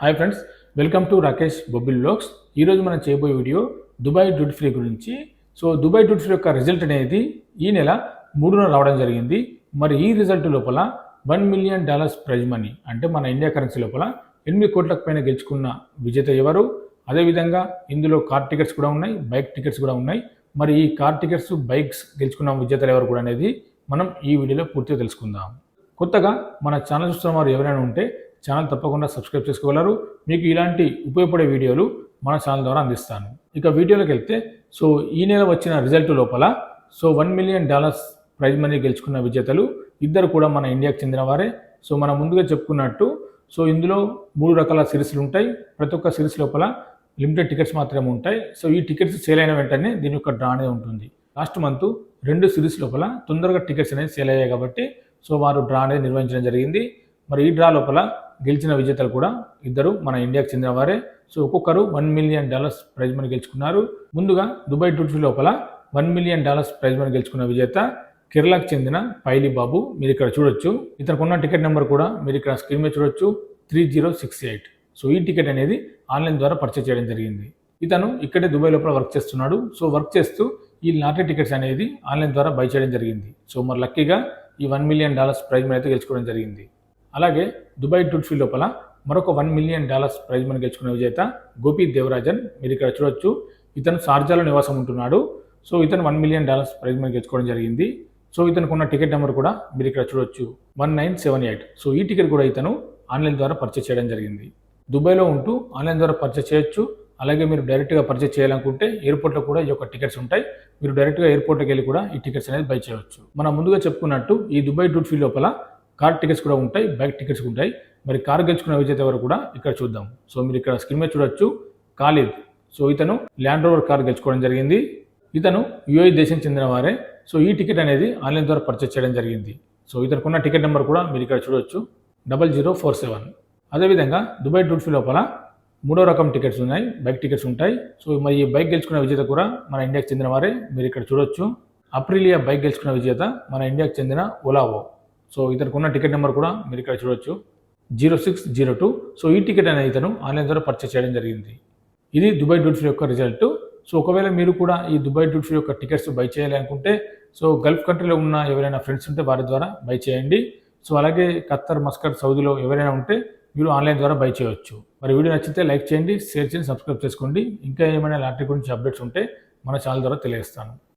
Hi friends, welcome to Rakesh Bobbil vlogs. ఈరోజు మనం చేయబోయే వీడియో దుబాయ్ డ్యూటీ ఫ్రీ గురించి. సో దుబాయ్ డ్యూటీ ఫ్రీ యొక్క రిజల్ట్ అనేది ఈ నెల 3న రావడం జరిగింది. మరి ఈ రిజల్ట్ లోపల $1 మిలియన్ ప్రైజ్ మనీ అంటే మన ఇండియా కరెన్సీ లోపల 8 కోట్లకు పైన గెలుచుకున్న విజేత ఎవరు, అదేవిధంగా ఇందులో కార్ టికెట్స్ కూడా ఉన్నాయి, బైక్ టికెట్స్ కూడా ఉన్నాయి. మరి ఈ కార్ టికెట్స్, బైక్స్ గెలుచుకున్న విజేతలు ఎవరు కూడా అనేది మనం ఈ వీడియోలో పూర్తిగా తెలుసుకుందాం. కొత్తగా మన ఛానల్ చూస్తున్న వారు ఎవరైనా ఉంటే ఛానల్ తప్పకుండా సబ్స్క్రైబ్ చేసుకోగలరు. మీకు ఇలాంటి ఉపయోగపడే వీడియోలు మన ఛానల్ ద్వారా అందిస్తాను. ఇక వీడియోలోకి వెళ్తే, సో ఈ నెల వచ్చిన రిజల్ట్ లోపల $1 మిలియన్ ప్రైజ్ మనీ గెలుచుకున్న విజేతలు ఇద్దరు కూడా మన ఇండియాకి చెందిన వారే. సో మనం ముందుగా చెప్పుకున్నట్టు, సో ఇందులో 3 రకాల సిరీస్లు ఉంటాయి. ప్రతి ఒక్క సిరీస్ లోపల లిమిటెడ్ టికెట్స్ మాత్రమే ఉంటాయి. సో ఈ టికెట్స్ సేల్ అయిన వెంటనే దీని యొక్క డ్రా అనేది ఉంటుంది. లాస్ట్ మంత్ 2 సిరీస్ లోపల తొందరగా టికెట్స్ అనేది సేల్ అయ్యాయి కాబట్టి సో వారు డ్రా అనేది నిర్వహించడం జరిగింది. మరి ఈ డ్రా లోపల గెలిచిన విజేతలు కూడా ఇద్దరు మన ఇండియాకి చెందిన వారే. సో ఒక్కొక్కరు $1 మిలియన్ ప్రైజ్ మనీ గెలుచుకున్నారు. ముందుగా దుబాయ్ డ్యూటీ లోపల $1 మిలియన్ ప్రైజ్ మనీ గెలుచుకున్న విజేత కేరళకు చెందిన పైలి బాబు. మీరు ఇక్కడ చూడొచ్చు, ఇతనికి ఉన్న టికెట్ నెంబర్ కూడా మీరు ఇక్కడ స్క్రీన్ మీద చూడొచ్చు, 3068. సో ఈ టికెట్ అనేది ఆన్లైన్ ద్వారా పర్చేజ్ చేయడం జరిగింది. ఇతను ఇక్కడే దుబాయ్ లోపల వర్క్ చేస్తున్నాడు. సో వర్క్ చేస్తూ ఈ లాటరీ టికెట్స్ అనేది ఆన్లైన్ ద్వారా బై చేయడం జరిగింది. సో మరి లక్కీగా ఈ $1 మిలియన్ ప్రైజ్ మనీ అయితే గెలుచుకోవడం జరిగింది. అలాగే దుబాయ్ డ్యూటీ ఫ్రీ లోపల మరొక $1 మిలియన్ ప్రైజ్ మనీ గెలుచుకున్న విజేత గోపి దేవరాజన్. మీరు ఇక్కడ చూడొచ్చు, ఇతను షార్జాలో నివాసం ఉంటున్నాడు. సో ఇతను $1 మిలియన్ ప్రైజ్ మనీ గెలుచుకోవడం జరిగింది. సో ఇతనికి ఉన్న టికెట్ నెంబర్ కూడా మీరు ఇక్కడ చూడొచ్చు, 1978. సో ఈ టికెట్ కూడా ఇతను ఆన్లైన్ ద్వారా పర్చేస్ చేయడం జరిగింది. దుబాయ్లో ఉంటూ ఆన్లైన్ ద్వారా పర్చేస్ చేయొచ్చు. అలాగే మీరు డైరెక్ట్గా పర్చేస్ చేయాలనుకుంటే ఎయిర్పోర్ట్లో కూడా ఈ యొక్క టికెట్స్ ఉంటాయి. మీరు డైరెక్ట్గా ఎయిర్పోర్ట్కి వెళ్ళి కూడా ఈ టికెట్స్ అనేది బై చేయవచ్చు. మనం ముందుగా చెప్పుకున్నట్టు ఈ దుబాయ్ డ్యూటీ ఫ్రీ లోపల కార్ టికెట్స్ కూడా ఉంటాయి, బైక్ టికెట్స్ ఉంటాయి. మరి కార్ గెలుచుకున్న విజేత ఎవరు కూడా ఇక్కడ చూద్దాం. సో మీరు ఇక్కడ స్క్రీన్ మీద చూడొచ్చు, ఖాలిద్. సో ఇతను ల్యాండ్ రోవర్ కార్ గెలుచుకోవడం జరిగింది. ఇతను యుఏఈ దేశం చెందిన వారే. సో ఈ టికెట్ అనేది ఆన్లైన్ ద్వారా పర్చేస్ చేయడం జరిగింది. సో ఇతనికి ఉన్న టికెట్ నెంబర్ కూడా మీరు ఇక్కడ చూడొచ్చు, 0047. అదేవిధంగా దుబాయ్ డ్యూటీ ఫ్రీ లోపల 3వ రకం టికెట్స్ ఉన్నాయి, బైక్ టికెట్స్ ఉంటాయి. సో మరి ఈ బైక్ గెలుచుకున్న విజేత కూడా మన ఇండియాకి చెందిన వారే. మీరు ఇక్కడ చూడొచ్చు, అప్రిలియా బైక్ గెలుచుకున్న విజేత మన ఇండియాకి చెందిన ఓలావో. సో ఇతనికి ఉన్న టికెట్ నెంబర్ కూడా మీరు ఇక్కడ చూడొచ్చు, 0602. సో ఈ టికెట్ అనేది ఇతను ఆన్లైన్ ద్వారా పర్చేస్ చేయడం జరిగింది. ఇది దుబాయ్ డ్యూటీ ఫ్రీ యొక్క రిజల్ట్. సో ఒకవేళ మీరు కూడా ఈ దుబాయ్ డ్యూటీ ఫ్రీ యొక్క టికెట్స్ బై చేయాలి అనుకుంటే, సో గల్ఫ్ కంట్రీలో ఉన్న ఎవరైనా ఫ్రెండ్స్ ఉంటే వారి ద్వారా బై చేయండి. సో అలాగే ఖత్తర్, మస్కట్, సౌదీలో ఎవరైనా ఉంటే మీరు ఆన్లైన్ ద్వారా బై చేయవచ్చు. మరి వీడియో నచ్చితే లైక్ చేయండి, షేర్ చేయండి, సబ్స్క్రైబ్ చేసుకోండి. ఇంకా ఏమైనా లాటరీ గురించి అప్డేట్స్ ఉంటే మన ఛానల్ ద్వారా తెలియజేస్తాను.